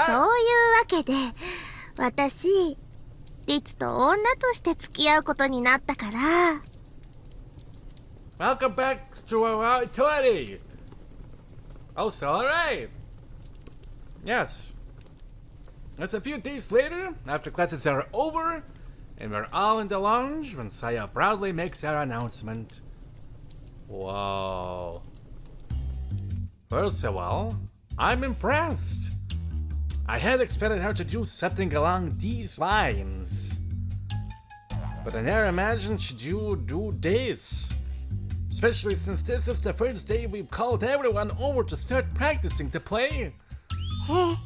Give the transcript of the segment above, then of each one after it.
そういうわけで私リツと女として付き合うことになったから。 Welcome back to Aoi Tori. Oh, so alright. Yes. It's a few days later, after classes are over, and we're all in the lounge when Sayo proudly makes her announcement. Whoa. First of all, I'm impressed. I had expected her to do something along these lines, but I never imagined she'd do this. Especially since this is the first day we've called everyone over to start practicing to play. 何？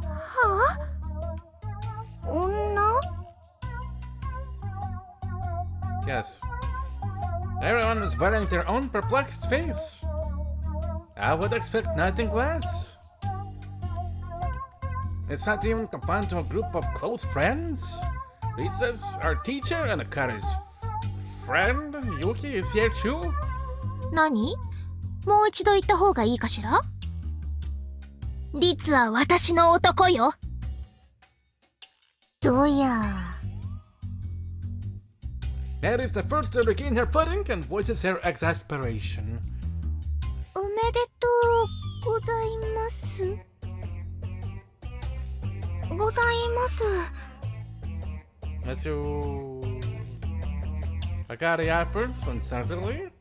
はあ？女？ Yes. Everyone is wearing their own perplexed face. I would expect nothing less. It's not even confined to a group of close friends. Lisa's our teacher and Akari's friend, Yuki, is here too. 何？もう一度言った方がいいかしら？リツは私の男よ。どや。Mary's the first to regain her footing and voices her exasperation. おめでとうございます。ございます。As you... Akari offers uncertainly,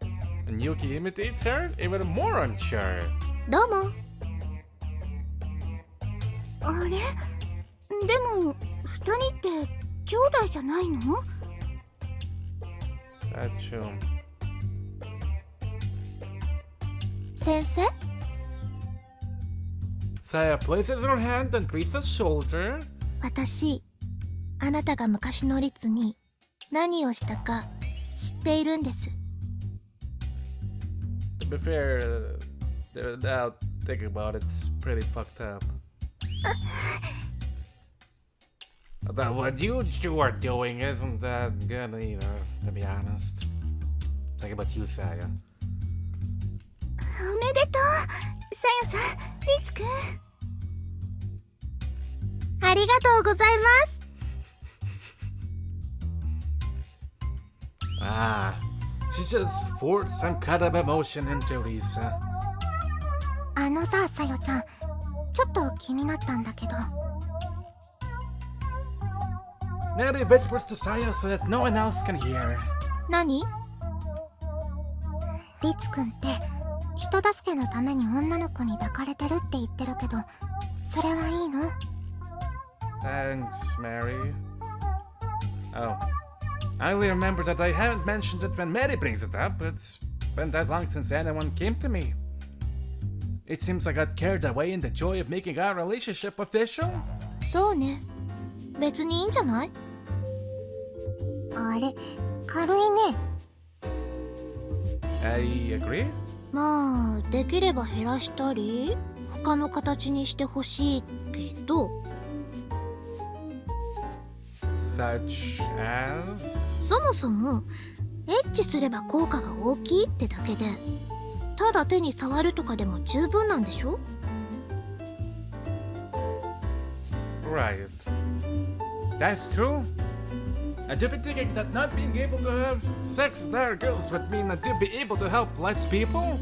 and Yuki imitates her, even more unsure. どうも。あれ？でも二人って兄弟じゃないの？ That's true. 先生？ Sayo places her hand on Lisa's shoulder. 私、あなたが昔のリツに何をしたか知っているんです。 To be fair, now thinking about it, it's pretty fucked up. But what you two are doing isn't that good either, to be honest. Think about you, Sayo. おめでとう、さよさん、リツくん。ありがとうございます。Ah, she just forced some kind of emotion into Lisa. あのさ、さよちゃん、ちょっと気になったんだけど。Mary whispers to Sayo so that no one else can hear. 何？リツくんって人助けのために女の子に抱かれてるって言ってるけど、それはいいの？ Thanks, Mary. Oh, I only remember that I haven't mentioned it when Mary brings it up. It's been that long since anyone came to me. It seems I got carried away in the joy of making our relationship official. そうね。別にいいんじゃない？あれ、軽いね。I agree. まあ、できれば減らしたり、他の形にしてほしいけど。Such as? そもそもエッチすれば効果が大きいってだけで、ただ手に触るとかでも十分なんでしょ？ Right. That's true. I do be thinking that not being able to have sex with other girls would mean I do be able to help less people.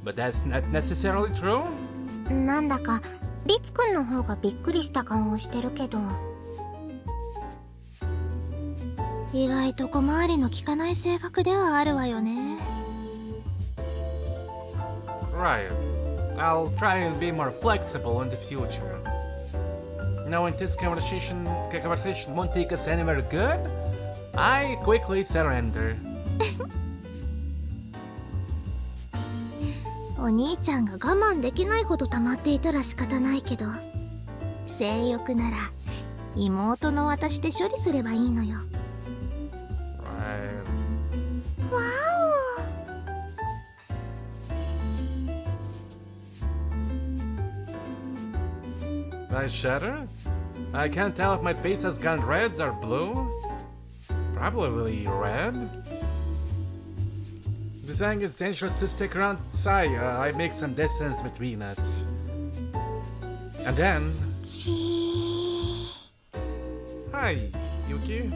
But that's not necessarily true. なんだかリツくんの方がびっくりした顔をしてるけど、意外と小回りの利かない性格ではあるわよね。 Right. I'll try and be more flexible in the future. Knowing this conversation won't take us anywhere good, I quickly surrender. お兄ちゃんが我慢できないほど溜まっていたら仕方ないけど、性欲なら妹の私で処理すればいいのよ。 Right. わお。 I shudder. I can't tell if my face has gone red or blue. Probably red. you're saying it's dangerous to stick around Sayo, I make some distance between us. And then... Hi, Yuki.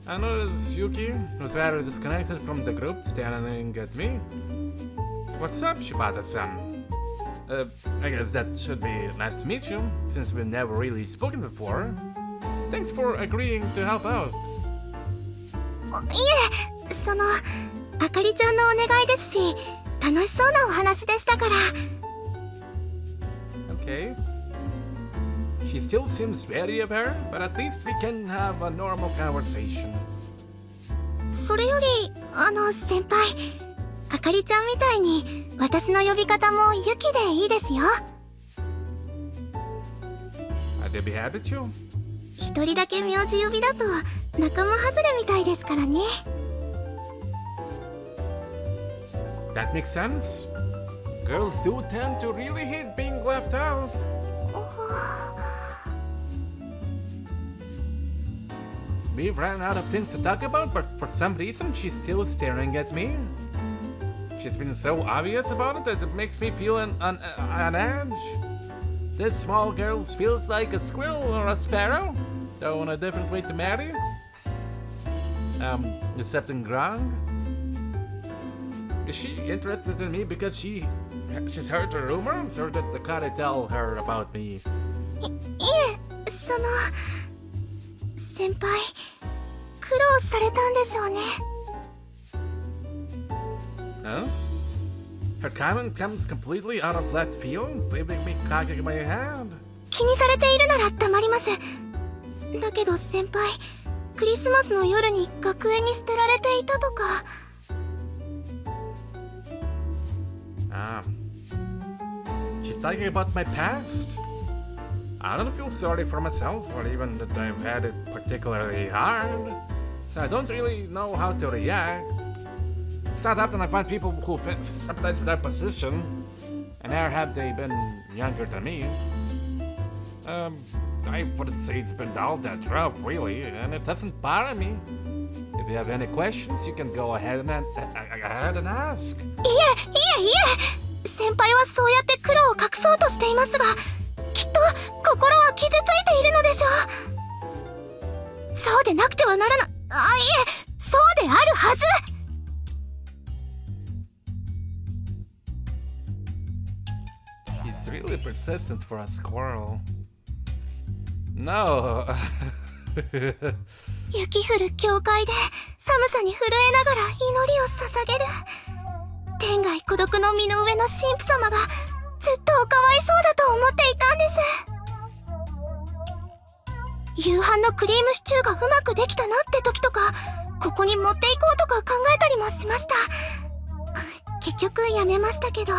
I noticed Yuki was rather disconnected from the group, staring at me. What's up, Shibata-san? I guess that should be nice to meet you, since we've never really spoken before. Thanks for agreeing to help out. いえ、あかりちゃんのお願いですし、楽しそうなお話でしたから。Okay. She still seems wary of her, but at least we can have a normal conversation. それより、先輩、あかりちゃんみたいに私の呼び方もユキでいいですよ。I'd be happy to. 一人だけ名字呼びだと仲間外れみたいですからね。That makes sense. Girls do tend to really hate being left out. We ran out of things to talk about, but for some reason she's still staring at me. She's been so obvious about it that it makes me feel on edge. This small girl feels like a squirrel or a sparrow, though in a different way to marry. Is something wrong? Is she interested in me because she's heard the rumors, or did the Kare tell her about me? いえ、先輩、苦労されたんでしょうね。Huh? Her comment comes completely out of left field, leaving me cocking my head. 気にされているなら黙ります。だけど先輩、クリスマスの夜に学園に捨てられていたとか。She's talking about my past? I don't feel sorry for myself, or even that I've had it particularly hard, so I don't really know how to react. It's not often I find people who sympathize with our position, and never have they been younger than me. I wouldn't say it's been all that rough, really, and it doesn't bother me. If you have any questions, you can go ahead and ask. いえ、先輩はそうやって苦労を隠そうとしていますが、きっと心は傷ついているのでしょう。そうでなくてはならない。いえ、そうであるはず。He's really persistent for a squirrel. No. 雪降る教会で寒さに震えながら祈りを捧げる。天涯孤独の身の上の神父様がずっとおかわいそうだと思っていたんです。夕飯のクリームシチューがうまくできたなって時とか、ここに持っていこうとか考えたりもしました。結局やめましたけど。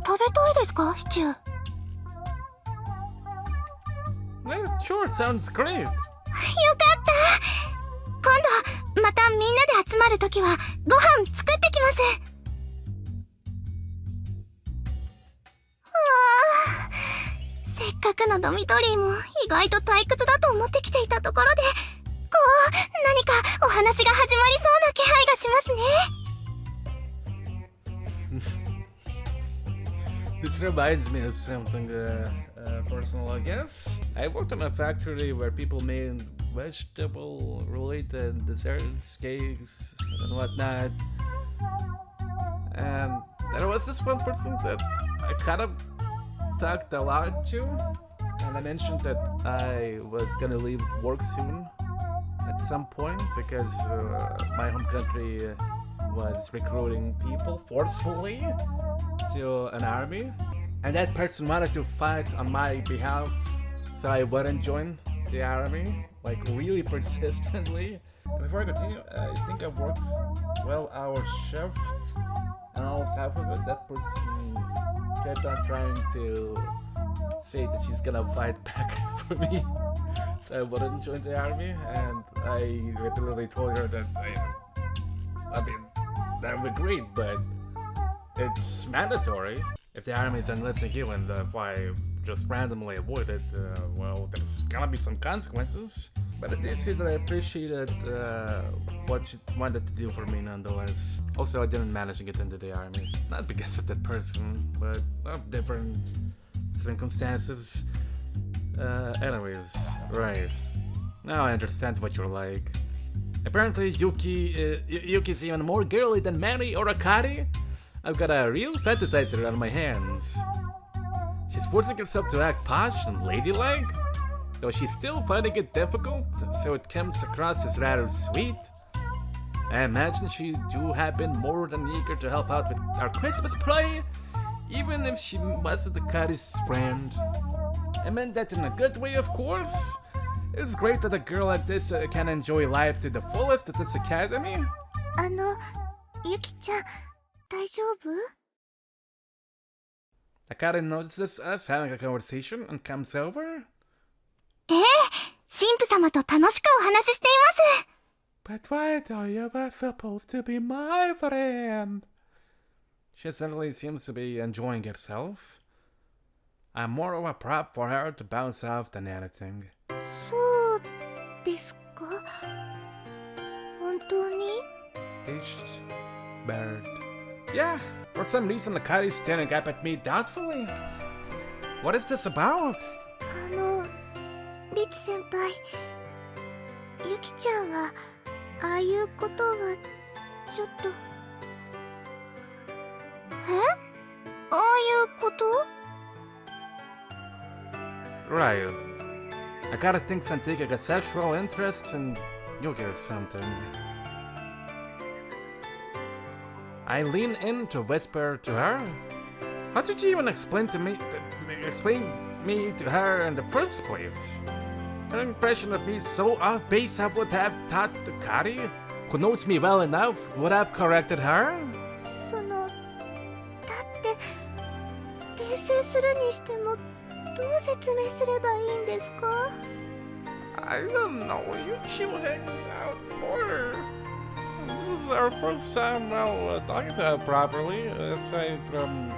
食べたいですか、シチュー。Sure, sounds great. よかった。今度またみんなで集まるときはご飯作ってきます。せっかくのドミトリーも意外と退屈だと思ってきていたところで、何かお話が始まりそうな気配がしますね。This reminds me of something personal, I guess. I worked in a factory where people made vegetable-related desserts, cakes, and whatnot. And there was this one person that I kind of talked a lot to, and I mentioned that I was gonna leave work soon at some point because my home country was recruiting people forcefully to an army, and that person wanted to fight on my behalf so I wouldn't join the army, like really persistently. And before I continue, I think I worked 12-hour shift, and almost half of it, that person kept on trying to say that she's gonna fight back for me so I wouldn't join the army, and I repeatedly told her that I mean, that would be great, but it's mandatory. If the army is enlisting you, and if I just randomly avoid it, well, there's gonna be some consequences. But I did say that I appreciated what she wanted to do for me nonetheless. Also, I didn't manage to get into the army. Not because of that person, but of different circumstances. Anyways, right. Now I understand what you're like. Apparently Yuki's even more girly than Mary or Akari. I've got a real fantasizer on my hands. She's forcing herself to act posh and ladylike, though she's still finding it difficult, so it comes across as rather sweet. I imagine she do have been more than eager to help out with our Christmas play, even if she wasn't Akari's friend. I meant that in a good way, of course. It's great that a girl like this can enjoy life to the fullest at this academy. ゆきちゃん、大丈夫？ Akari notices us having a conversation and comes over. ええ、神父様と楽しくお話ししています。 But why are you supposed to be my friend? She certainly seems to be enjoying herself. I'm more of a prop for her to bounce off than anything. そうですか？本当に？ Pitched bird. Yeah, for some reason Akari's staring up at me doubtfully. What is this about? リツ先輩、ゆきちゃんはああいうことはちょっと。え？ああいうこと？ Right. Akari thinks I'm taking a sexual interest in Yuki or something. I lean in to whisper to her. How did you even explain me to her in the first place? Her impression of me so off base I would have thought Akari, who knows me well enough, would have corrected her? だって訂正するにしてもどう説明すればいいんですか？ I don't know, you two hang out more. This is our first time, talking to her properly, aside from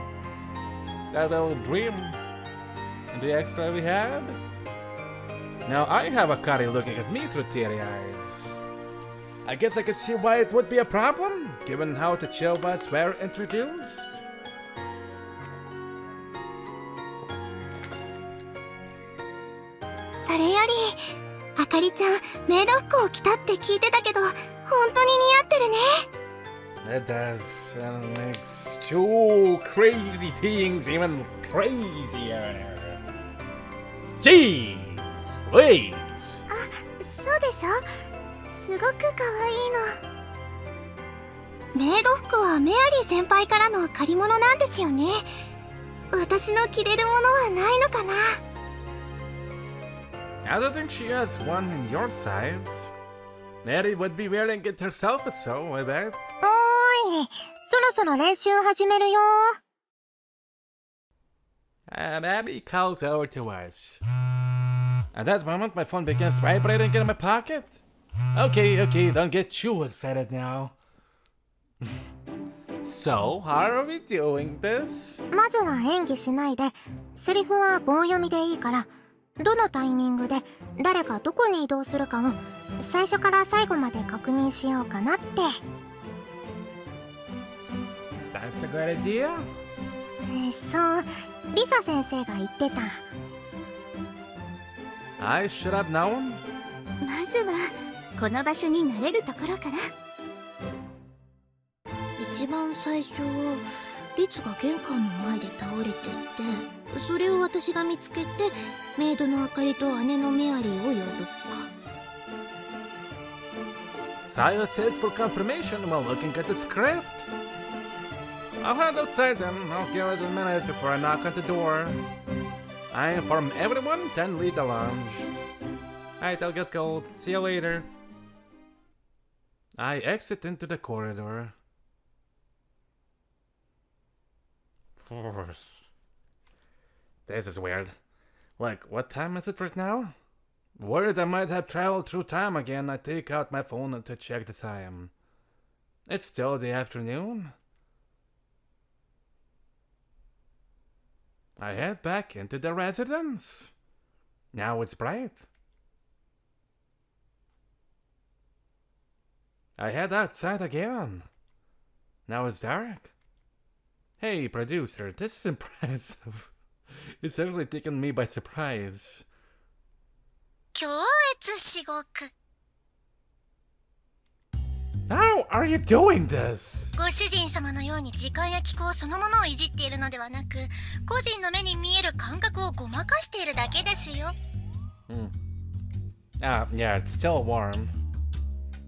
that little dream and the extra we had. Now I have Akari looking at me through teary eyes. I guess I could see why it would be a problem, given how the two of us were introduced. それより、あかりちゃん、メイド服を着たって聞いてたけど、本当に似合ってるね。It does, and it makes two crazy things even crazier. Jeez, please. あ、そうでしょ？すごく可愛いの。メイド服はメアリー先輩からの借り物なんですよね。私の着れるものはないのかな？ I don't think she has one in your size. Mary would be wearing it herself, so I bet. おーい、そろそろ練習始めるよ。And Abby calls over to us. At that moment, my phone begins vibrating in my pocket. Okay, don't get too excited now. So, how are we doing this? まずは演技しないで、セリフは棒読みでいいから、どのタイミングで誰がどこに移動するかを最初から最後まで確認しようかなって。That's a good idea. そう、リサ先生が言ってた。I should have known. まずはこの場所に慣れるところから。一番最初はリツが玄関の前で倒れてって、それを私が見つけてメイドのあかりと姉のメアリーを呼ぶか。 Sayo says for confirmation while looking at the script. I'll head outside then. I'll give it a minute before I knock on the door. I inform everyone, then leave the lounge. Alright, I'll get cold. See you later. I exit into the corridor. This is weird. Like, what time is it right now? Worried I might have traveled through time again, I take out my phone to check the time. It's still the afternoon. I head back into the residence. Now it's bright. I head outside again. Now it's dark. Hey, producer, this is impressive. It's definitely taken me by surprise. 強越至極。 How are you doing this? ご主人様のように時間や気候そのものをいじっているのではなく、個人の目に見える感覚をごまかしているだけですよ。Yeah, it's still warm.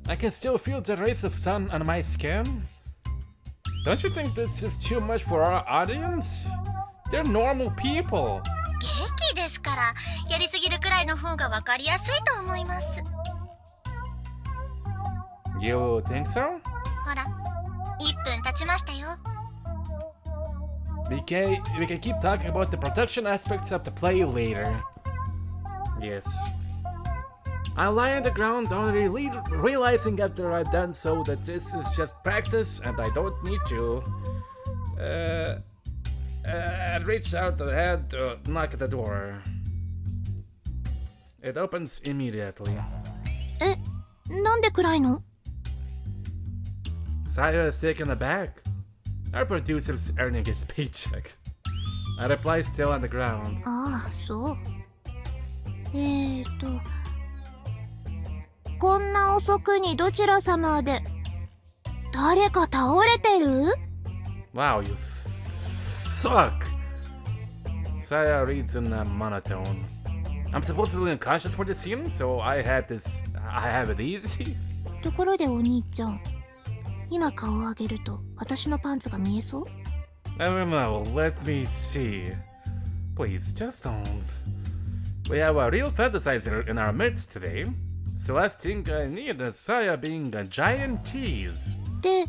I can still feel the rays of sun on my skin. Don't you think this is too much for our audience? They're normal people. 劇ですから、やりすぎるくらいの方がわかりやすいと思います。 You think so? ほら、1分経ちましたよ。 We can keep talking about the production aspects of the play later. Yes. I lie on the ground, only realizing after I've done so that this is just practice and I don't need to reach out the hand to knock at the door. It opens immediately. え、なんで暗いの？ Sayo is taken aback. Our producer's earning his paycheck. I reply still on the ground. ああ、そう。こんな遅くにどちら様で誰か倒れてる？ Wow, you suck. Sayo reads in a monotone. I'm supposedly unconscious for this scene, so I have it easy. ところでお兄ちゃん、今顔を上げると私のパンツが見えそう？ I don't know, let me see. Please, just don't. We have a real fantasizer in our midst today. So last thing I need is Saya being a giant tease. で、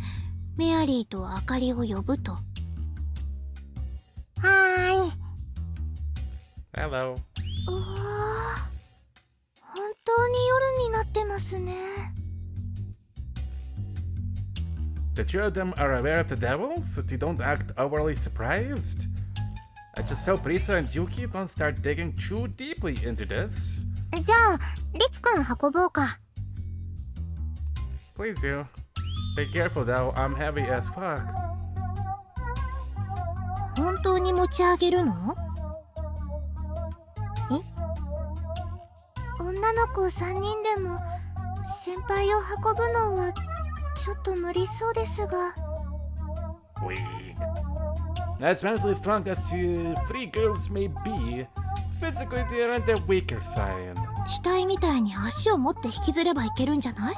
メアリーとあかりを呼ぶと。はーい。 Hello. うわあ、本当に夜になってますね。 The two of them are aware of the devil, so they don't act overly surprised. I just hope Risa and Yuki don't start digging too deeply into this. じゃあ、リツくん運ぼうか。 Please do. Be careful though, I'm heavy as fuck. 本当に持ち上げるの？え？女の子3人でも先輩を運ぶのはちょっと無理そうですが。 Weak. As mentally strong as you three girls may be, physically they're on the weaker side. 死体みたいに足を持って引きずればいけるんじゃない？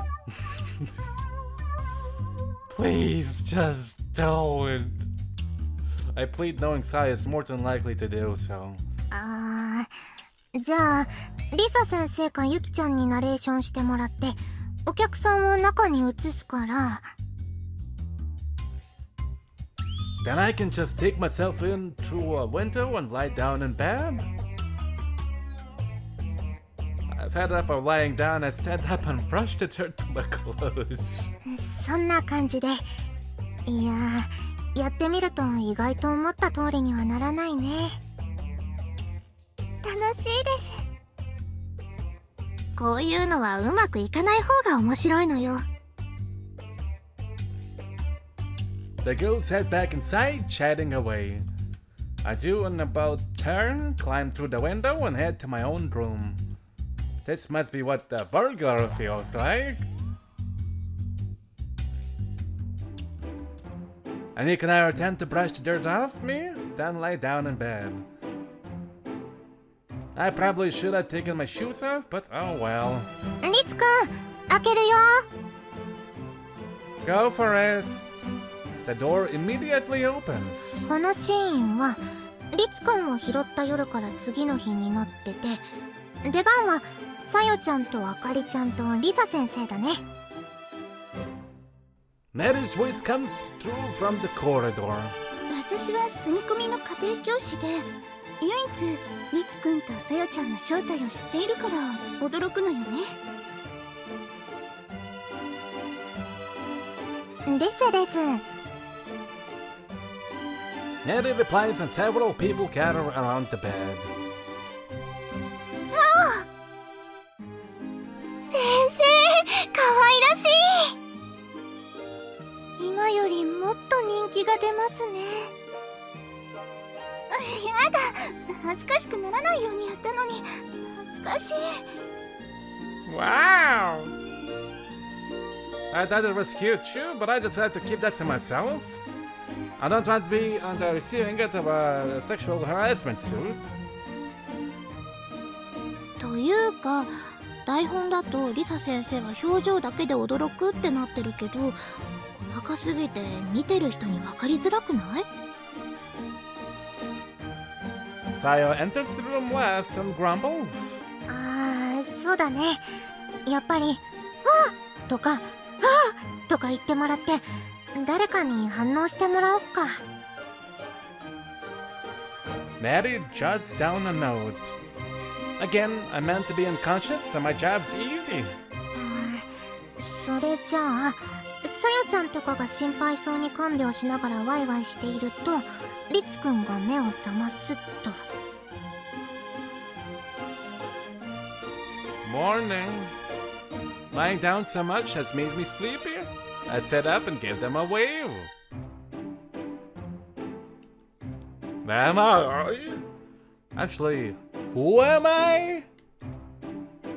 Please, just don't. I plead knowing Sai is more than likely to do so. じゃあ、リサ先生かユキちゃんにナレーションしてもらって、お客さんを中に移すから。 Then I can just take myself in through a window and lie down in bed. I've had up of lying down, I stand up and brush the dirt from my clothes. そんな感じで。いやー、やってみると意外と思った通りにはならないね。楽しいです。こういうのはうまくいかない方が面白いのよ。 The girls head back inside, chatting away. I do an about turn, climb through the window, and head to my own room. This must be what the burglar feels like. Anika and I attempt to brush the dirt off me, then lie down in bed. I probably should have taken my shoes off, but oh well. リツくん、開けるよ。 Go for it. The door immediately opens. このシーンはリツくんを拾った夜から次の日になってて、出番はさよちゃんとあかりちゃんとリサ先生だね。 Mary's voice comes through from the corridor. 私は住み込みの家庭教師で、唯一リツくんとさよちゃんの正体を知っているから驚くのよね。ですです。 Mary replies and several people gather around the bed. 先生、可愛らしい。りもっと人気が出ますね。やだ、恥ずかしくならないようにやったのに恥ずかしい。 Wow! I thought it was cute too, but I decided to keep that to myself. I don't want to be on the receiving end of a sexual harassment suit. というか、台本だとリサ先生は表情だけで驚くってなってるけど、細かすぎて見てる人に分かりづらくない？ Sayo enters the room last and grumbles. そうだね。やっぱり「はあ」とか「はあ」とか言ってもらって誰かに反応してもらおっか。 Maddie jots down a note. Again, I'm meant to be unconscious, so my job's easy. それじゃあさよちゃんとかが心配そうに看病しながらワイワイしているとリツくんが目を覚ますと。 Morning. Lying down so much has made me sleepy. I fed up and gave them a wave. Am I? Actually, who am I?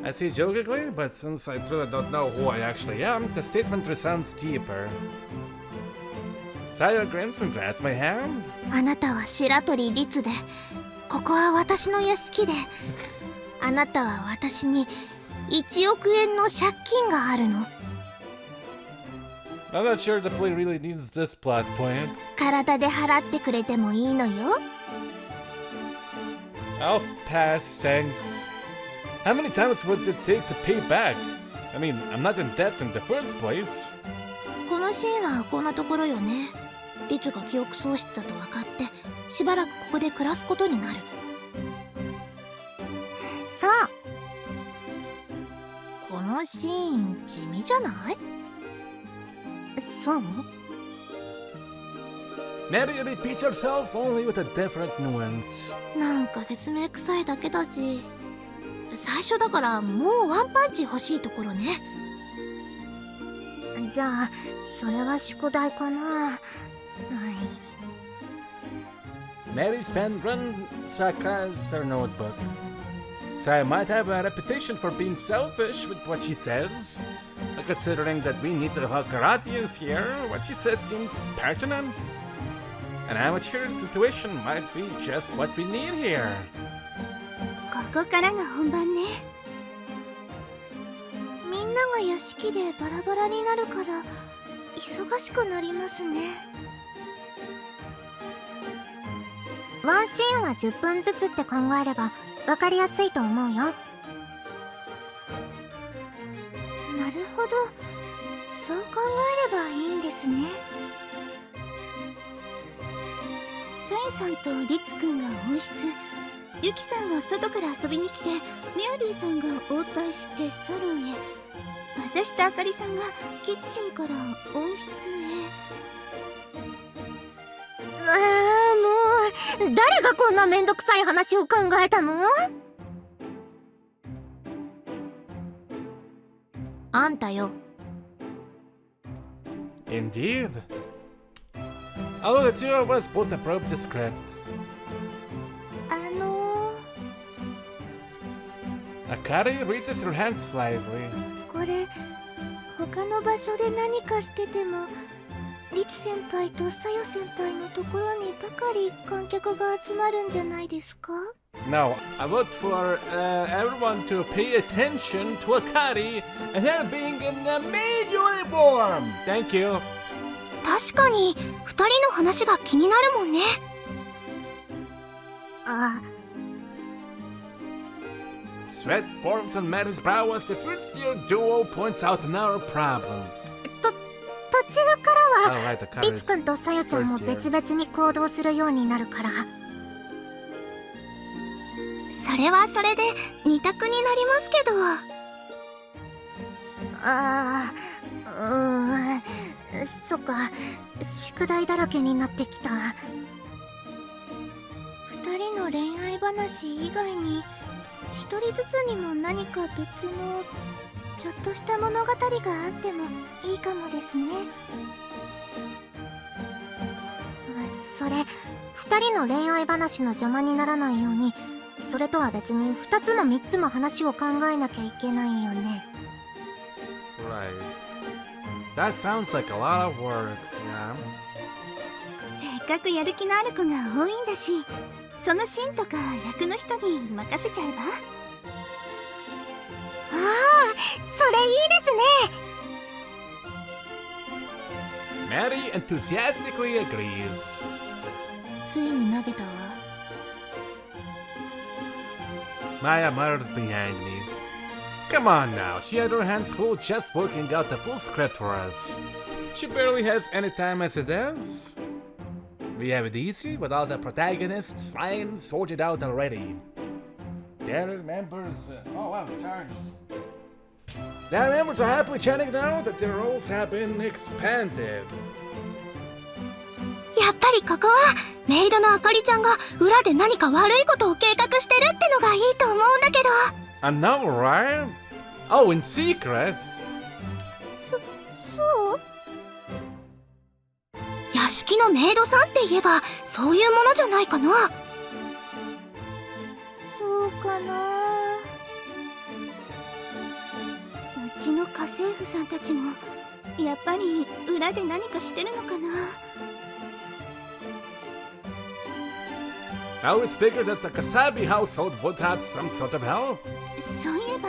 I say jokingly, but since I truly don't know who I actually am, the statement resounds deeper. Sayo grins and grabs my hand. あなたは白鳥律で、ここは私の屋敷で、あなたは私に1億円の借金があるの。 I'm not sure the play really needs this plot point. 体で払ってくれてもいいのよ。 I'll pass, thanks. How many times would it take to pay back? I mean, I'm not in debt in the first place. このシーンはこんなところよね。リツが記憶喪失だと分かってしばらくここで暮らすことになる。そう、このシーン地味じゃない？そう？ Maddie repeats herself only with a different nuance. なんか説明臭いだけだし、最初だからもうワンパンチ欲しいところね。じゃあそれは宿題かな。Maddie's pen ransackles her notebook. So I might have a reputation for being selfish with what she says. But considering that we need to have Karatians here, what she says seems pertinent. An amateur's intuition might be just what we need here. ここからが本番ね。みんなが屋敷でバラバラになるから忙しくなりますね。ワンシーンは10分ずつって考えれば分かりやすいと思うよ。なるほど、そう考えればいいんですね。さゆさんとリツくんが温室、ユキさんは外から遊びに来て、メアリーさんが応対してサロンへ、私とあかりさんがキッチンから温室へ。もう誰がこんなめんどくさい話を考えたの？あんたよ。 Indeed. Although the two of us both approved the script. Akari raises her hand slightly. これ他の場所で何かしててもリツ先輩とサヨ先輩のところにばかり観客が集まるんじゃないですか？ No, I vote for everyone to pay attention to Akari and her being in a maid uniform. Thank you. 確かに2人の話が気になるもんね。Sweat forms on Maddie's brow as the first-year duo points out another problem. 途中からは Alright, リツくんとサヨちゃんも別々に行動するようになるから。それはそれで二択になりますけど。そっか、宿題だらけになってきた。2人の恋愛話以外に1人ずつにも何か別のちょっとした物語があってもいいかもですね。それ2人の恋愛話の邪魔にならないように、それとは別に2つも3つも話を考えなきゃいけないよね。 Right. That sounds like a lot of work, yeah. せっかくやる気のある子が多いんだし、そのシーンとか役の人に任せちゃえば。ああ、それいいですね。 Mary enthusiastically agrees. ついに投げたわ。 Maya mutters behind me. Come on now, she had her hands full just working out the full script for us. She barely has any time as it is. We have it easy with all the protagonists' lines sorted out already. Their members... oh wow, charged. Their members are happily chatting now that their roles have been expanded. やっぱりここはメイドのあかりちゃんが裏で何か悪いことを計画してるってのがいいと思うんだけど。 I know, right? Oh, in secret? そう？屋敷のメイドさんって言えばそういうものじゃないかな。そうかな。うちの家政婦さんたちもやっぱり裏で何かしてるのかな。I always figured that the Kasabi household would have some sort of help. そういえば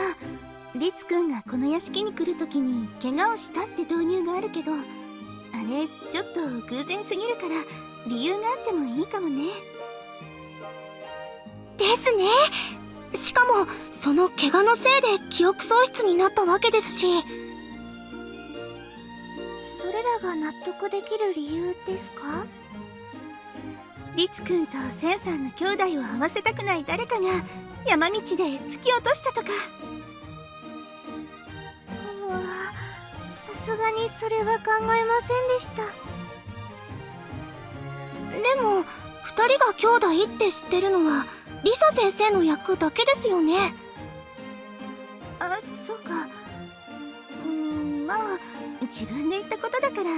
リツくんがこの屋敷に来るときに怪我をしたって導入があるけど、あれちょっと偶然すぎるから理由があってもいいかもね。ですね。しかもその怪我のせいで記憶喪失になったわけですし。それらが納得できる理由ですか？リツくんとセンさんの兄弟を会わせたくない誰かが山道で突き落としたとか。うわ、さすがにそれは考えませんでした。でも2人が兄弟って知ってるのはリサ先生の役だけですよね。あ、そうか。まあ自分で言ったことだから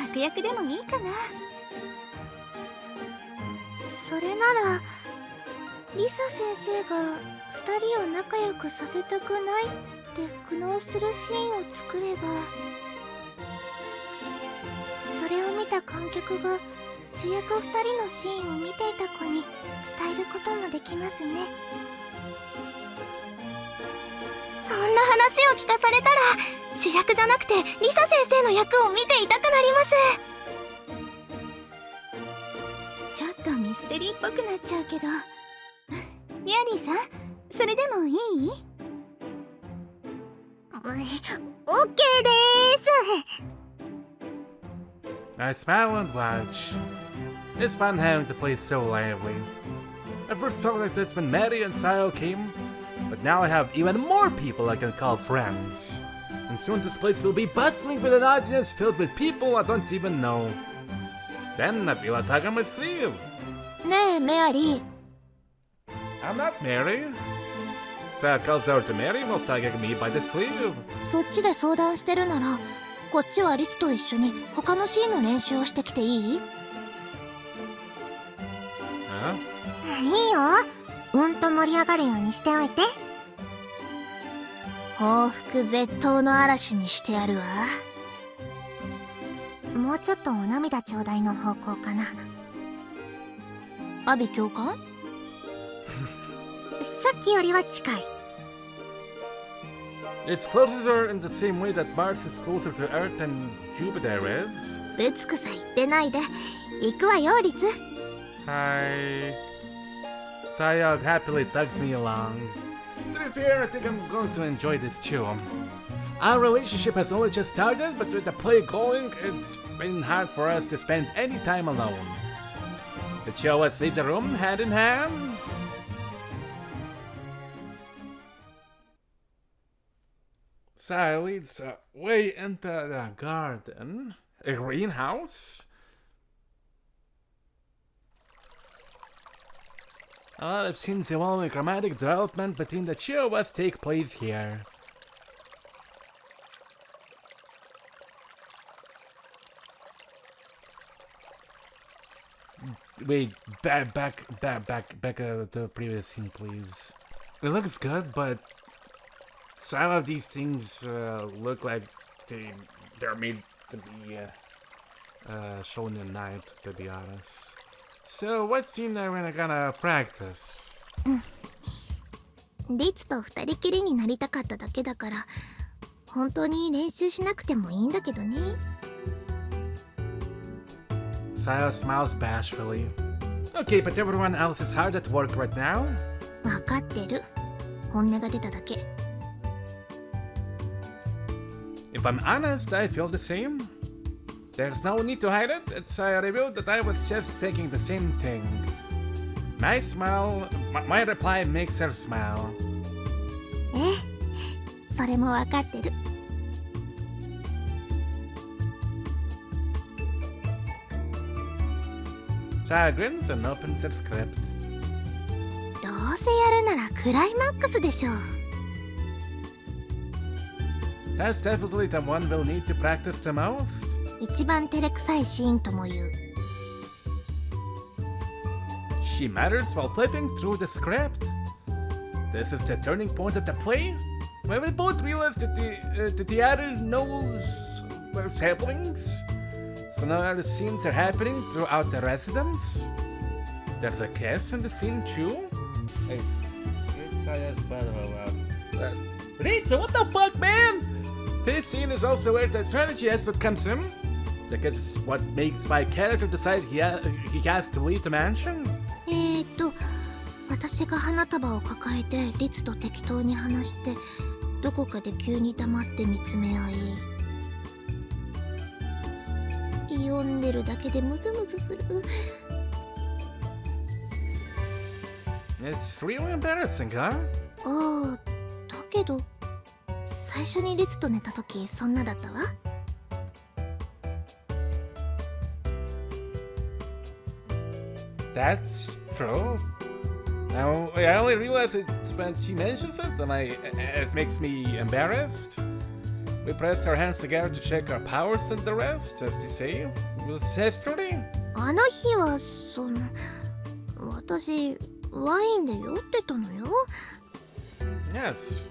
悪役でもいいかな。それならリサ先生が2人を仲良くさせたくないって苦悩するシーンを作れば、それを見た観客が主役2人のシーンを見ていた子に伝えることもできますね。そんな話を聞かされたら主役じゃなくてリサ先生の役を見ていたくなります。ちょっとミステリーっぽくなっちゃうけどメアリーさん、それでもいい？オッケーでーす。 I smile and watch. It's fun having the place so lively. I first felt like this when Mary and Sayo came, but now I have even more people I can call friends. And soon this place will be bustling with an audience filled with people I don't even know. Then I feel a tug on my sleeve. ねえメアリー。 I'm not Mary. Sayo calls out to Mary while tugging me by the sleeve. そっちで相談してるならこっちはリツと一緒に他のシーンの練習をしてきていい？ Huh? いいよ。うんと盛り上がるようにしておいて。報復絶倒の嵐にしてやるわ。もうちょっとお涙ちょうだいの方向かな。アビ教官？さっきよりは近い。 It's closer in the same way that Mars is closer to Earth than Jupiter is. ぶつくさ言ってないで。行くわよリツ。 Hi. Sayo happily tugs me along. To be fair, I think I'm going to enjoy this too. Our relationship has only just started, but with the play going, it's been hard for us to spend any time alone. The show us leave the room hand in hand. Sayo leads way into the garden. A greenhouse? A lot of scenes involving dramatic development between the two of us take place here. Wait, back to the previous scene, please. It looks good, but some of these things look like they're made to be shown in night, to be honest. So, what scene are we gonna practice? リツと二人きりになりたかっただけだから、本当に練習しなくてもいいんだけどね。Sayo smiles bashfully. Okay, but everyone else is hard at work right now. わかってる。本音が出ただけ。If I'm honest, I feel the same. There's no need to hide it. It's revealed that I was just thinking the same thing. My reply makes her smile. ええ、それもわかってる。Sayo grins and opens the script. どうせやるならクライマックスでしょ。That's definitely the one we'll need to practice the most. 一番照れくさいシーンとも言う。She mutters while flipping through the script. This is the turning point of the play, where we both realize that the theater knows what's happening. So now the scenes are happening throughout the residence. There's a kiss in the scene too. Hey, Ritsu, what the fuck, man? This scene is also where the strategy aspect comes in, because it's what makes my character decide he has to leave the mansion. 私が花束を抱えてリツと適当に話して、どこかで急に黙って見つめ合い。読んでるだけでムズムズする。It's really embarrassing, huh? ああ、だけど最初にリツと寝た時そんなだったわ。That's true. Now, I only realized it's when she mentions it, and it makes me embarrassed. We press our hands together to check our powers and the rest, as you say. It was history. あの日は私ワインで酔ってたのよ。Yes.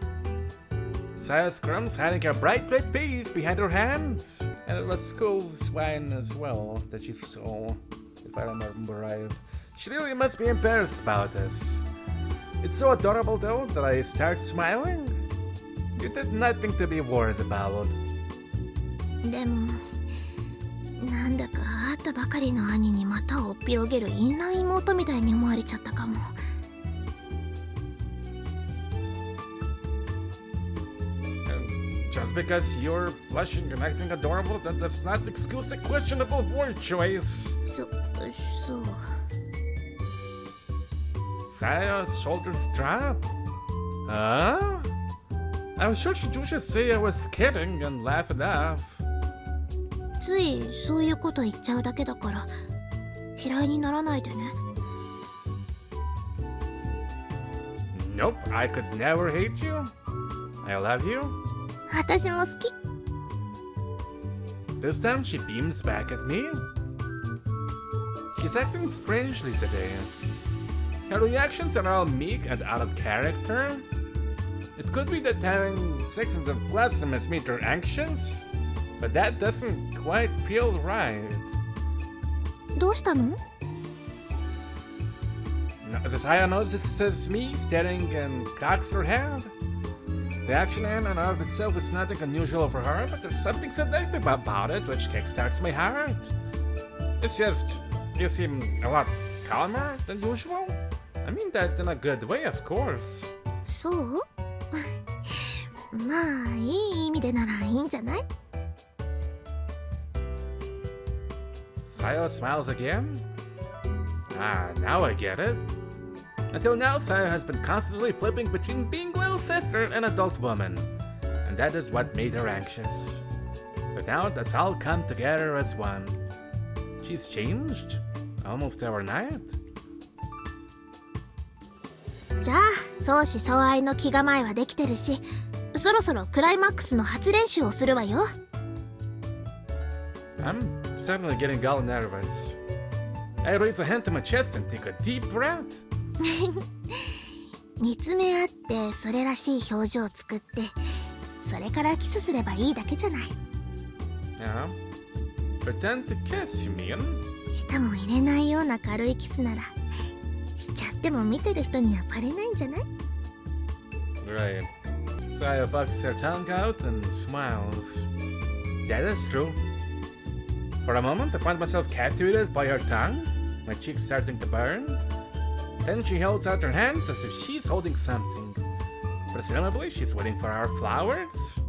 Sayo scrums, hiding a bright red face behind her hands. And it was Skull's wine as well that she stole, if I remember right. She really must be embarrassed about this. It's so adorable though that I start smiling. You did nothing to be worried about. でもなんだか会ったばかりの兄に股を広げるインラン妹みたいに思われちゃったかも。Just because you're blushing and acting adorable, that does not excuse a questionable word choice. そう。Sayo's shoulders drop. Huh? I was sure she'd just say I was kidding and laugh it off. ついそういうこと言っちゃうだけだから嫌いにならないでね。Nope, I could never hate you. I love you. 私も好き。This time she beams back at me. She's acting strangely today. Her reactions are all meek and out of character. It could be that having sex in the classroom has made her anxious, but that doesn't quite feel right. どうしたの？ Sayo notices me staring and cocks her head. The action in and of itself is nothing unusual for her, but there's something seductive about it which kickstarts my heart. It's just, you seem a lot calmer than usual. I mean that in a good way, of course. そう？まあいい意味でならいいんじゃない？ Sayo smiles again. Ah, now I get it. Until now, Sayo has been constantly flipping between being little sister and adult woman, and that is what made her anxious. But now that's all come together as one. She's changed, almost overnight. じゃあ相思相愛の気構えはできてるし、そろそろクライマックスの初練習をするわよ。I'm suddenly getting all nervous. I raise a hand to my chest and take a deep breath. 見つめ合ってそれらしい表情を作ってそれからキスすればいいだけじゃない。 Yeah. Pretend to kiss, you mean? 舌も入れないような軽いキスならしちゃっても見てる人にはバレないんじゃない？ Right. Sayo bucks her tongue out and smiles. Yeah, that's true. For a moment, I find myself captivated by her tongue, my cheeks starting to burn. Then she holds out her hands as if she's holding something. Presumably, she's waiting for our flowers.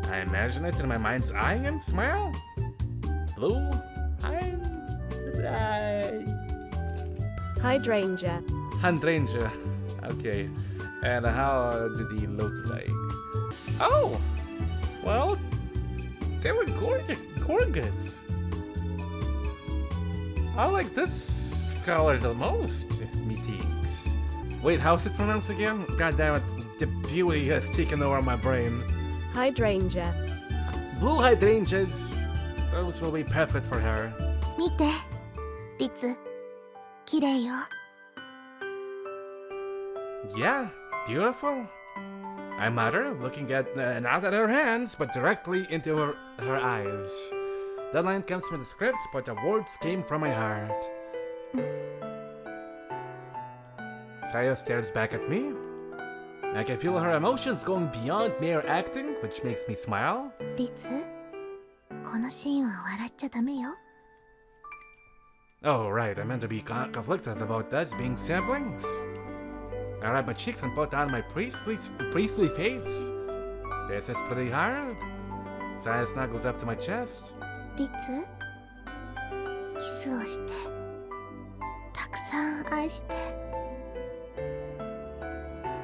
I imagine it in my mind's eye and smile. Blue Hydrangea. Hydrangea. Okay. And how did he look like? Oh! Well, they were gorgeous. I like this color the most, methinks. Wait, how's it pronounced again? God damn it, the beauty has taken over my brain. Hydrangea. Blue hydrangeas. Those will be perfect for her. 見てリツ綺麗よ。 Yeah, beautiful. I mutter, looking at not at her hands, but directly into her eyes. That line comes from the script, but the words came from my heart. Sayo stares back at me. I can feel her emotions going beyond mere acting, which makes me smile. リツこのシーンは笑っちゃダメよ。 Oh, right, I meant to be conflicted about us being siblings. I rub my cheeks and put on my priestly face. This is pretty hard. Sayo snuggles up to my chest. リツキスをしてたくさん愛して。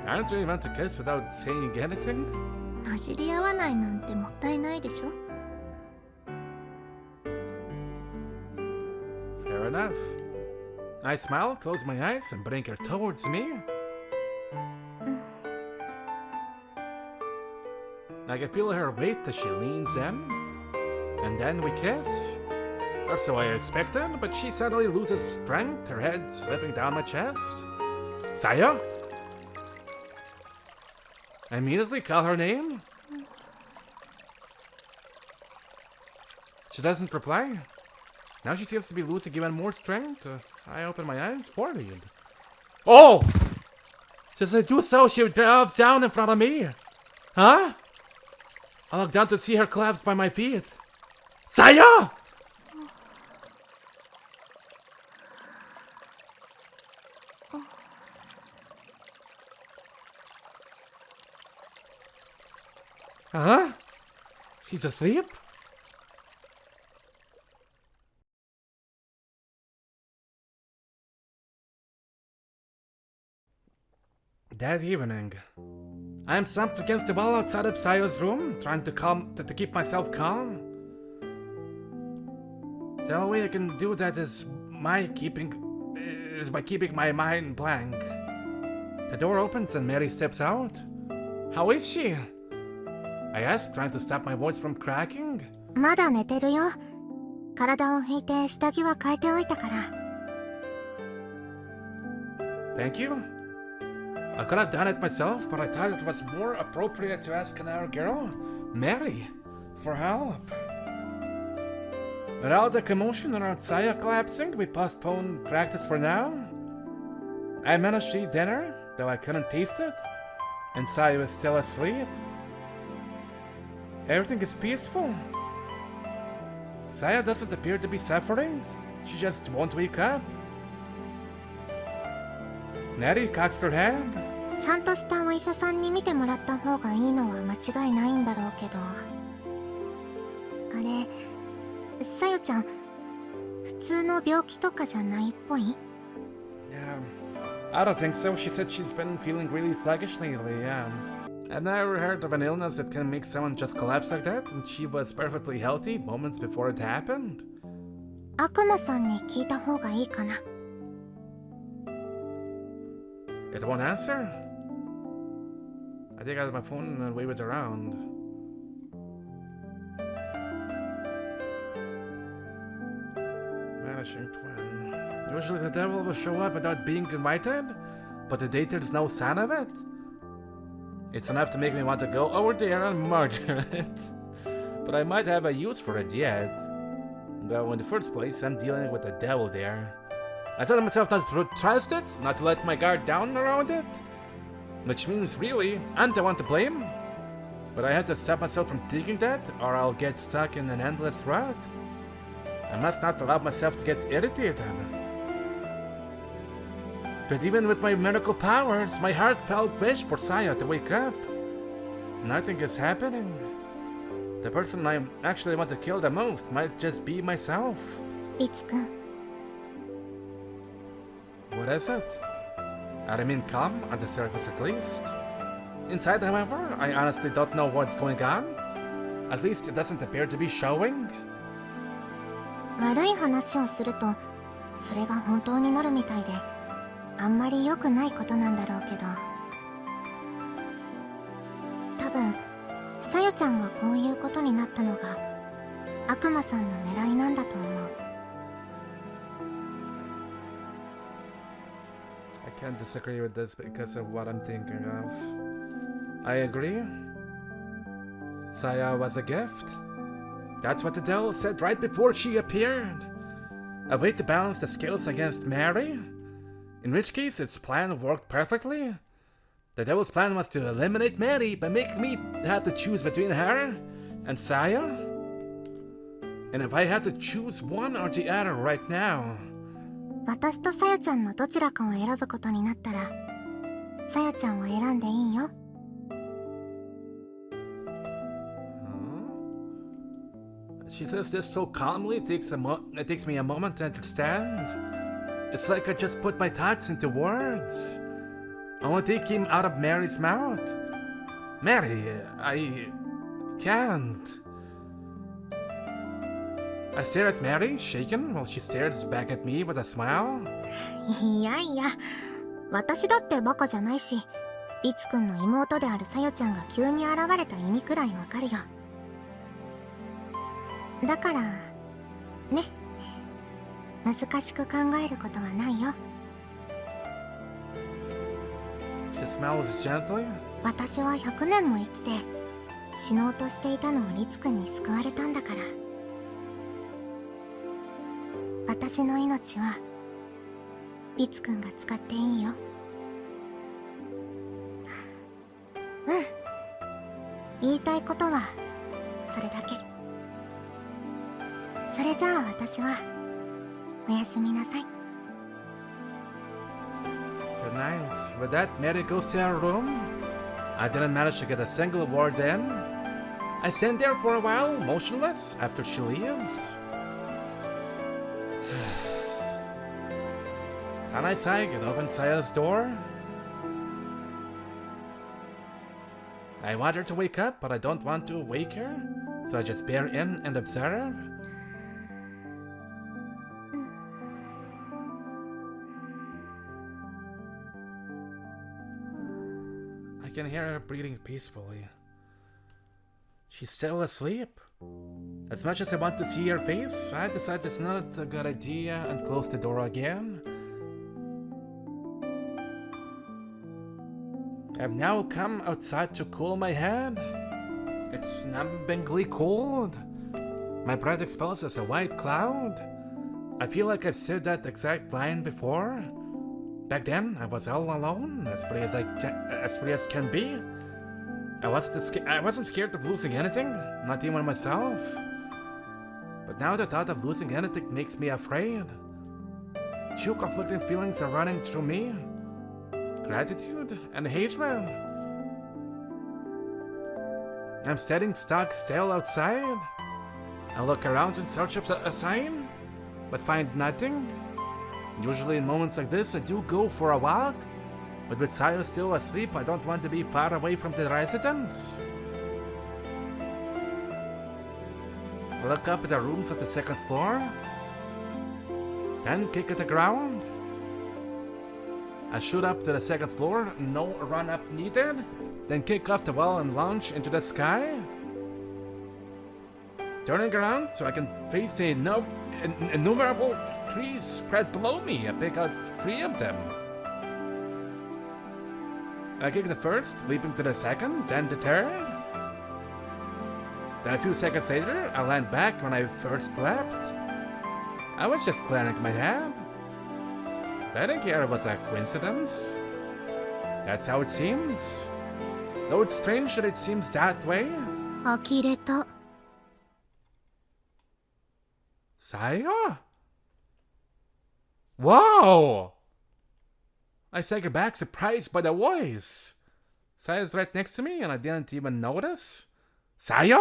Aren't we meant to kiss without saying anything? 混じり合わないなんてもったいないでしょ。 Fair enough. I smile, close my eyes, and bring her towards me. I can feel her weight as she leans in. And then we kiss. Or so I expected, but she suddenly loses strength, her head slipping down my chest. Sayo? I immediately call her name. She doesn't reply. Now she seems to be losing even more strength. I open my eyes, worried. Oh! As I do so, she drops down in front of me. Huh? I look down to see her collapse by my feet. Sayo! Huh? She's asleep? That evening, I am slumped against the wall outside of Sayo's room, trying to keep myself calm. The only way I can do that is by keeping my mind blank. The door opens and Mary steps out. How is she? I ask, trying to stop my voice from cracking. まだ寝てるよ。体を拭いて下着は変えておいたから。 Thank you. I could have done it myself, but I thought it was more appropriate to ask another girl, Mary, for help. With all the commotion around Sayo collapsing, we postponed practice for now. I managed to eat dinner, though I couldn't taste it, and Sayo is still asleep. Everything is peaceful. Sayo doesn't appear to be suffering. She just won't wake up. Nettie cocks her head. ちゃんとしたお医者さんに診てもらった方がいいのは間違いないんだろうけど。あれ、さよちゃん、普通の病気とかじゃないっぽい？ Yeah, I don't think so. She said she's been feeling really sluggish lately, yeah. I've never heard of an illness that can make someone just collapse like that, and she was perfectly healthy moments before it happened. 悪魔さんに聞いた方がいいかな。 It won't answer? I take out my phone and wave it around. Man, vanishing twin. Usually the devil will show up without being invited, but today there's no sign of it. It's enough to make me want to go over there and murder it. But I might have a use for it yet. Though in the first place, I'm dealing with the devil there. I told myself not to trust it, not to let my guard down around it. Which means, really, I'm the one to blame. But I have to stop myself from thinking that, or I'll get stuck in an endless rut. I must not allow myself to get irritated. But even with my miracle powers, my heartfelt wish for Sayo to wake up. Nothing is happening. The person I actually want to kill the most might just be myself. 律くん What is it? I remain calm, on the surface at least. Inside, however, I honestly don't know what's going on. At least it doesn't appear to be showing. 悪い話をするとそれが本当になるみたいであんまり良くないことなんだろうけど多分さよちゃんがこういうことになったのが悪魔さんの狙いなんだと思う I can't disagree with this because of what I'm thinking of. I agree. Sayo was a gift. That's what the devil said right before she appeared. A way to balance the scales against Mary? In which case, its plan worked perfectly. The devil's plan was to eliminate Mary by making me have to choose between her and Sayo. And if I had to choose one or the other right now... 私とさよちゃんのどちらかを選ぶことになったらさよちゃんを選んでいいよ She says this so calmly, it takes me a moment to understand. It's like I just put my thoughts into words. Only they came out of Mary's mouth. Mary, I can't. I stare at Mary, shaken, while she stares back at me with a smile. いやいや私だってバカじゃないし律くんの妹であるさよちゃんが急に現れた意味くらいわかるよだからね難しく考えることはないよ She smiles gently. 私は100年も生きて死のうとしていたのを律くんに救われたんだから私の命は律くんが使っていいよ言いたいことはそれだけそれじゃあ私はおやすみなさい Good night. With that, Mary goes to her room. I didn't manage to get a single word in. I stand there for a while, motionless, after she leaves. Can I sigh and open Sayo's door? I want her to wake up, but I don't want to wake her, so I just peer in and observe. I can hear her breathing peacefully. She's still asleep. As much as I want to see her face, I decide it's not a good idea and close the door again. I've now come outside to cool my head. It's numbingly cold. My breath exposes a white cloud. I feel like I've said that exact line before. Back then, I was all alone, as free as can be. I wasn't scared of losing anything, not even myself. But now the thought of losing anything makes me afraid. Two conflicting feelings are running through me. Gratitude and hatred. I'm sitting stock still outside. I look around in search of a sign, but find nothing. Usually in moments like this, I do go for a walk, but with Sayo still asleep, I don't want to be far away from the residence. I look up at the rooms of the second floor, then kick at the ground. I shoot up to the second floor, no run up needed, then kick off the wall and launch into the sky. Turning around so I can face the innumerable trees spread below me. I pick out 3 of them. I kick the first, leaping to the second, then the third. Then a few seconds later, I land back when I first leapt. I was just clearing my head. I didn't care if it was a coincidence. That's how it seems. Though it's strange that it seems that way. 呆れた。 Sayo? Whoa! I staggered back, surprised by the voice. Sayo's right next to me, and I didn't even notice. Sayo?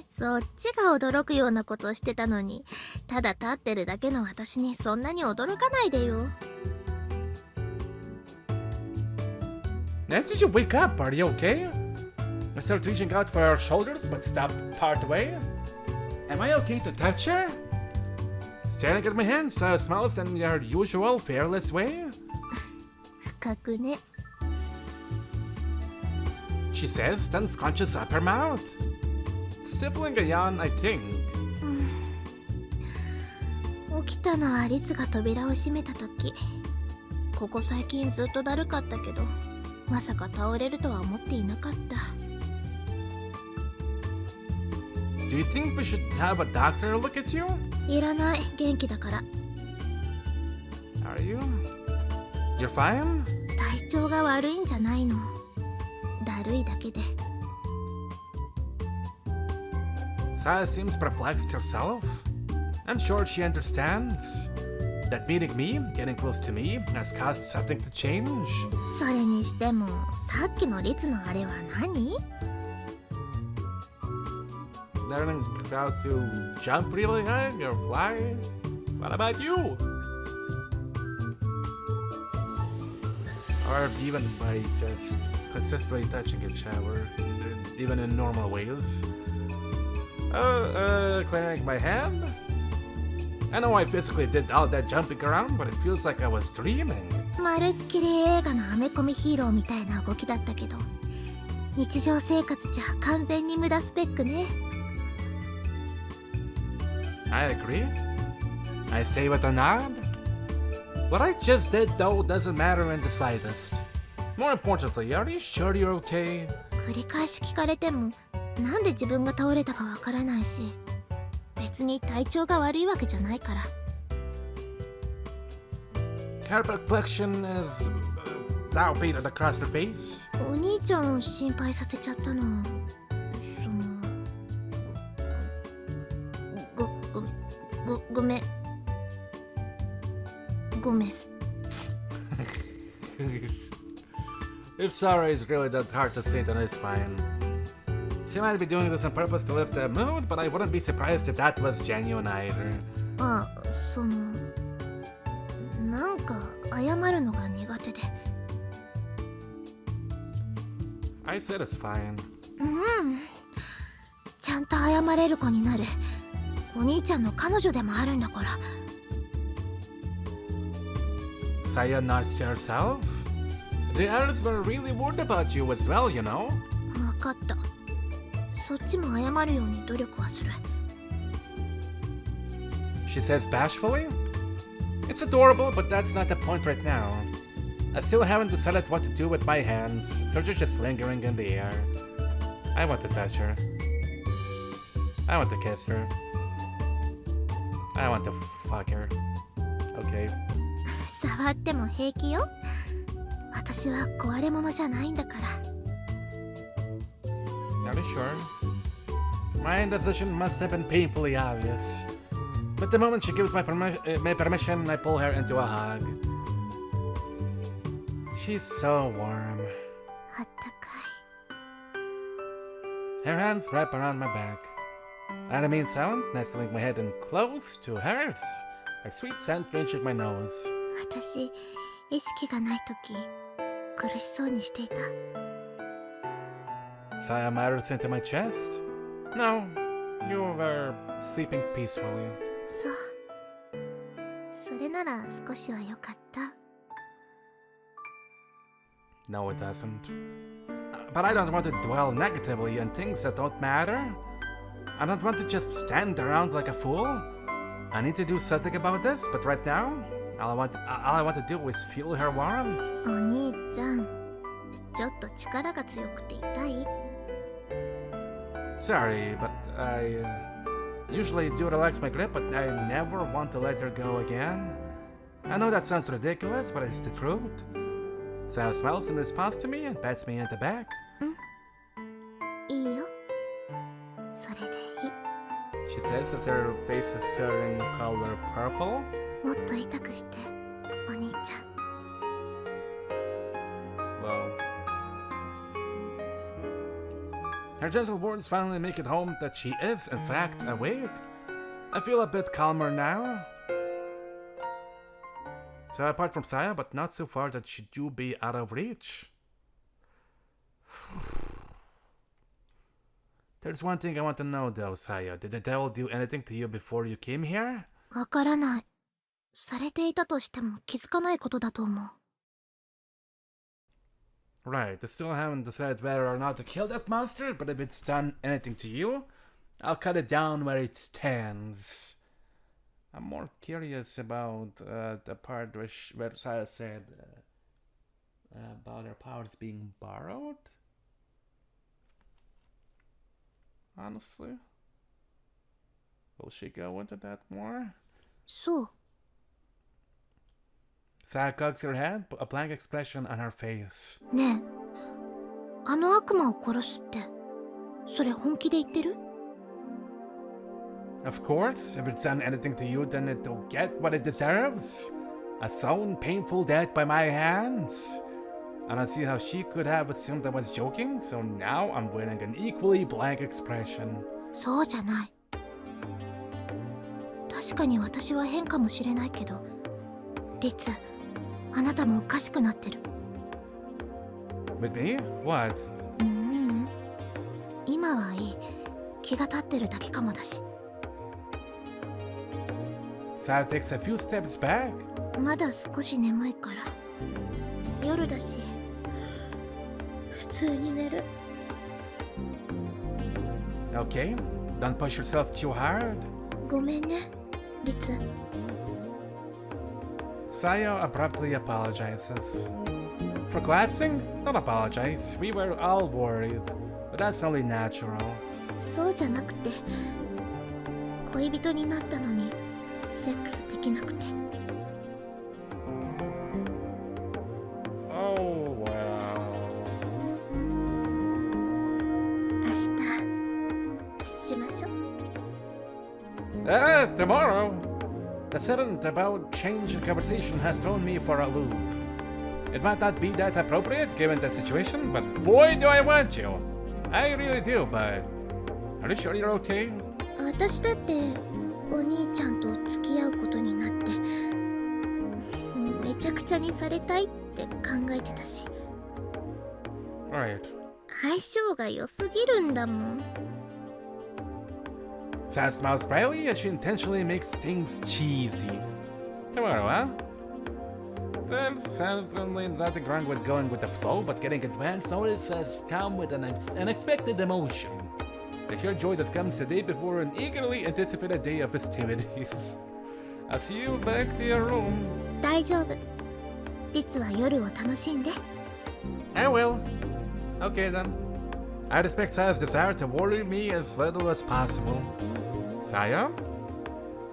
そっちが驚くようなことしてたのに、ただ立ってるだけの私にそんなに驚かないでよ。Then did you wake up? Are you okay? I started reaching out for her shoulders, but stopped part way. Am I okay to touch her? Staring at my hands, Sayo smiles in her usual fearless way. 深くね。 She says, then scrunches up her mouth. Stifling a yawn, I think. 起きたのはリツが扉を閉めた時。ここ最近ずっとだるかったけど、まさか倒れるとは思っていなかった。 Do you think we should have a doctor look at you? いらない、元気だから。 Are you? You're fine? 体調が悪いんじゃないの。だるいだけで。 Sayo seems perplexed herself. I'm sure she understands that meeting me, getting close to me, has caused something to change. それにしても、さっきのリツのあれは何？ Learning how to jump really high or fly? What about you? Or even by just consistently touching each other, even in normal ways. Clearing my hand? I know I physically did all that jumping around, but it feels like I was dreaming. まるっきり映画のアメコミヒーローみたいな動きだったけど、日常生活じゃ完全に無駄スペックね。 I agree. I say with a nod. What I just did, though, doesn't matter in the slightest. More importantly, are you sure you're okay? 繰り返し聞かれても、なんで自分が倒れたかわからないし、別に体調が悪いわけじゃないから。Her complexion is now faded across her face. お兄ちゃんを心配させちゃったの。ごめん。ごめんす。If sorry is really that hard to say, then it's fine. She might be doing this on purpose to lift the mood, but I wouldn't be surprised if that was genuine either. あ、なんか謝るのが苦手で。I said it's fine. ちゃんと謝れる子になる。お兄ちゃんの彼女でもあるんだから。Sayo nods to herself. The others were really worried about you as well, you know. わかった。そっちも謝るように努力はする。She says bashfully. It's adorable, but that's not the point right now. I still haven't decided what to do with my hands, so they're just lingering in the air. I want to touch her. I want to kiss her. I want to fuck her. Okay. 触っても平気よ。私は壊れ物じゃないんだから。Are you sure? My indecision must have been painfully obvious. But the moment she gives my permission, I pull her into a hug. She's so warm. あったか Her hands wrap around my back. I remain silent, nestling my head in close to hers. Her sweet scent reaching my nose. い。私、意識がないとき、苦しそうにしていた。Sayo mutters into my chest. No, you were sleeping peacefully. そう。それなら少しは良かった。No, it doesn't. But I don't want to dwell negatively on things that don't matter. I don't want to just stand around like a fool. I need to do something about this, but right now, all I want to do is feel her warmth. お兄ちゃん、ちょっと力が強くて痛い？ Sorry, but I usually do relax my grip, but I never want to let her go again. I know that sounds ridiculous, but it's the truth. Sayo smiles in response to me and pats me in the back. いいよ。それでいい。 She says as her face is turning color purple. もっと痛くして、お兄ちゃん。 Well, her gentle words finally make it home that she is, in fact, awake. I feel a bit calmer now. So apart from Sayo, but not so far that she do be out of reach. There's one thing I want to know though, Sayo. Did the devil do anything to you before you came here? わからない。されていたとしても気づかないことだと思う。 Right, I still haven't decided whether or not to kill that monster, but if it's done anything to you, I'll cut it down where it stands. I'm more curious about the part where Sayo said about her powers being borrowed. Honestly. Will she go into that more? そう。 Sayo cocks her head, a blank expression on her face. ねえ、あの悪魔を殺すって、それ本気で言ってる？ Of course, if it's done anything to you, then it'll get what it deserves. A sown, painful death by my hands. I don't see how she could have assumed I was joking, so now I'm wearing an equally blank expression. そうじゃない。確かに私は変かもしれないけど、リツ、あなたもおかしくなってる。 With me? What? 今はいい。気が立ってるだけかもだし。 Sayo takes a few steps back. まだ少し眠いから。夜だし、普通に寝る。 Okay, don't push yourself too hard. ごめんね、リツ。 Sayo abruptly apologizes. For collapsing? Don't apologize. We were all worried. But that's only natural. そうじゃなくて、恋人になったのにセックスできなくて。 Oh, well. 明日しましょう。 Tomorrow. The sudden about change in conversation has thrown me for a loop. It might not be that appropriate given the situation, but boy do I want you. I really do, but are you sure you're okay? 私だってお兄ちゃんと付き合うことになってめちゃくちゃにされたいって考えてたし。 Right. 相性が良すぎるんだもん。 Sayo smiles brightly as she intentionally makes things cheesy. Tomorrow, huh? There's certainly nothing wrong with going with the flow, but getting advance notice has come with an unexpected emotion. The sheer joy that comes the day before an eagerly anticipated day of festivities. I'll see you back to your room. 大丈夫。リツは夜を楽しんで。 I will. Okay then. I respect Sayo's desire to worry me as little as possible. Sayo?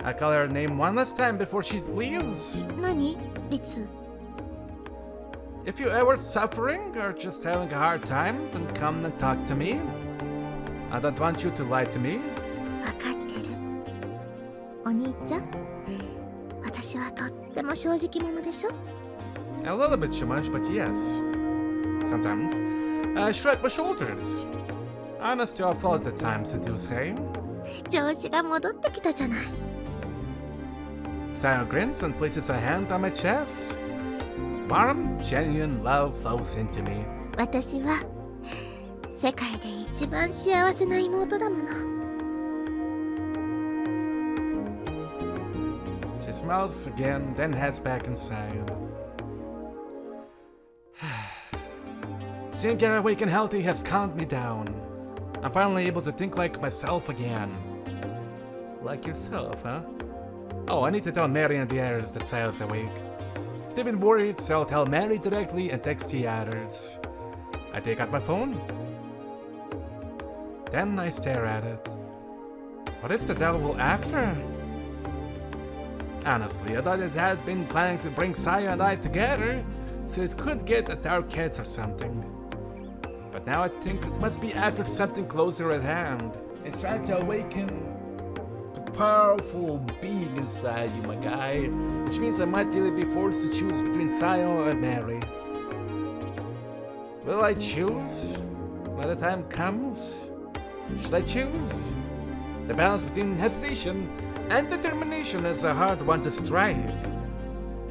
I'll call her name one last time before she leaves. 何？リツ。 If you're ever suffering or just having a hard time, then come and talk to me. I don't want you to lie to me. わかってる。お兄ちゃん、私はとっても正直者でしょ？ A little bit too much, but yes. Sometimes I shrug my shoulders. Honest to a fault at times to do say. 調子が戻ってきたじゃない。 Sayo grins and places a hand on my chest. Warm, genuine love flows into me. 私は世界で一番幸せな妹だもの。 She smiles again, then heads back inside. Seeing her awake and healthy has calmed me down. I'm finally able to think like myself again. Like yourself, huh? Oh, I need to tell Mary and the others that Sayo's awake. They've been worried, so I'll tell Mary directly and text the others. I take out my phone. Then I stare at it. What is the devil after? Honestly, I thought it had been planning to bring Sayo and I together, so it could get at our kids or something. But now I think it must be after something closer at hand. It's trying to awaken the powerful being inside you, my guy. Which means I might really be forced to choose between Sayo and Mary. Will I choose when the time comes? Should I choose? The balance between hesitation and determination is a hard one to strike.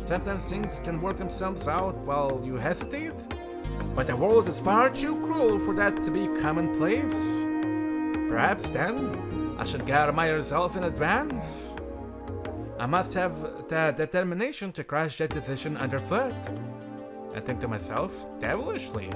Sometimes things can work themselves out while you hesitate, but the world is far too cruel for that to be commonplace. Perhaps then, I should gather my resolve in advance. I must have the determination to crush that decision underfoot. I think to myself, devilishly.